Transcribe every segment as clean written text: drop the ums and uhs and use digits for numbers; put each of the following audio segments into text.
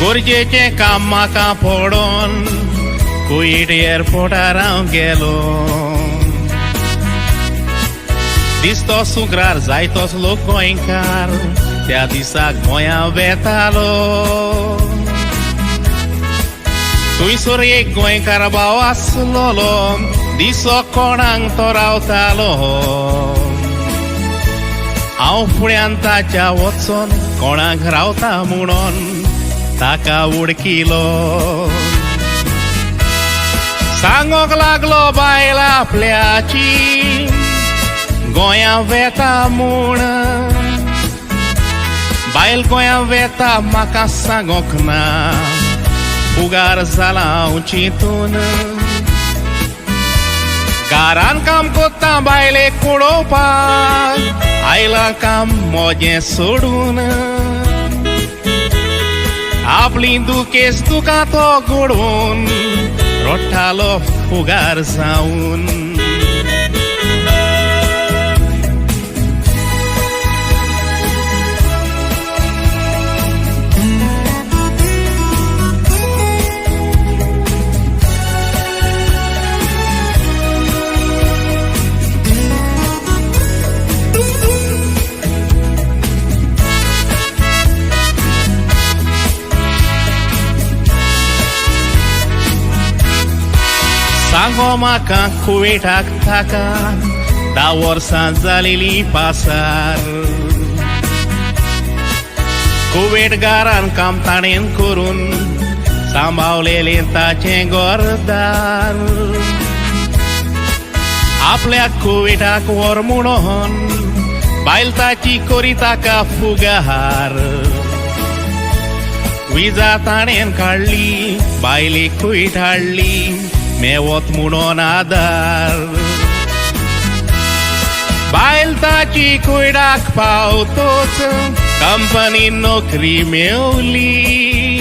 गरजेचे काम म्हाका पडोन कुईट एअरपोर्टार हांव गेलो. दिसतो सुगरार जायतोच लोक गोंयकार त्या दिसाक गोंया वेतालो. थंयसर एक गोंयकार भाव आसलोलो दिसो कोणाक तो रावतालो. हांव फुड्यान ताच्या वचोन कोणाक रावता म्हणून ताका वळखिलो. सांगोंक लागलो बायल आपल्याची गोंया वेता म्हूण. बायल गोंया वेता म्हाका सांगोंक ना फुगार जाला हांव चिंतून. घरान काम कोत्ता बायलेक पळोवपाक आयलां काम मोजें सोडून. आपली दुखेस तुका तो घडोवन रोट्टालो फुगार जावन. सांगो म्हाका कुवेटाक ताका 10 वर्सां जालेलीं पासार. कुवेट घरान काम ताणेन करून सांबाळलेलें ताचें घरदार. आपल्याक कुवेटाक व्हर म्हणून बायल ताची करी ताका फुगार. विजा ताणेन काडली बायलेक कुवेट हाडली मेवत म्हणून आदार. बायल ताची कुयडाक पावतोच कंपनीन नोकरी मेवली.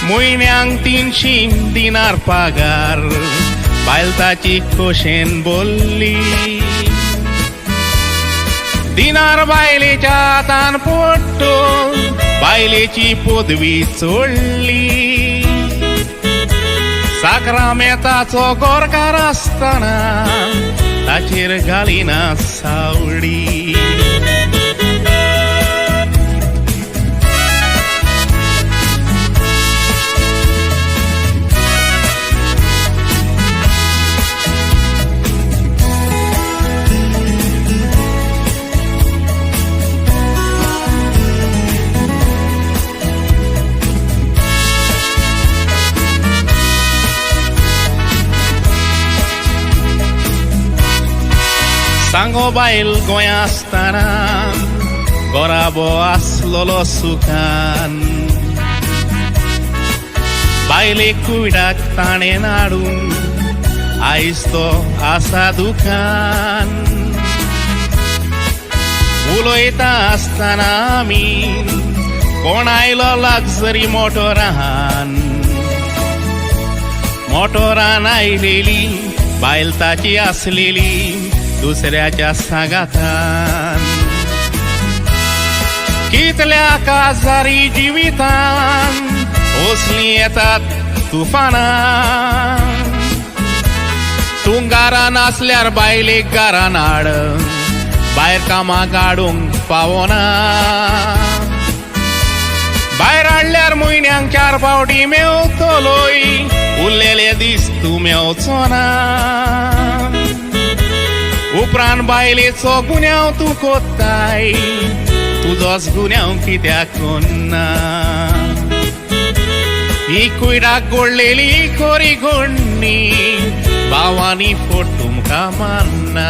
म्हयन्यांक 300 दिनार पगार बायल ताची खोशेन बोल्ली. दिनार बायलेच्या हातान पडटो बायलेची पदवी चोडली. साक्रामेताचो गोरकार आसतना ताचेर घालिना सावळी. सांगो बायल गोंया आसतना गोराबो आसलोलो सुखान. बायलेक कुयडाक ताणेन हाडून आयज तो आसा दुखान. उलयता आसतना आमी कोण आयलो लग्जरी मोटोरान. मोटोरान आयलेली बायल ताची आसलेली दुसऱ्याच्या सांगातान. कितल्या काजारी जिवितान ओसली येतात तुफानान. तूं घरान आसल्यार बायलेक घरान हाड भायर कामाक हाडूंक पावना. भायर हाडल्यार म्हयन्यांक 4 फावटी मेवतलोय उरलेले दीस तूं मेवचो ना. उपरांत बायलेचो गुन्यांव तूं कोत्ताय तुजोच गुन्यांव कित्याक कोन्ना. ही कुयडाक गोडलेली खोरी घोडणी भावानी फोट तुमकां मारना.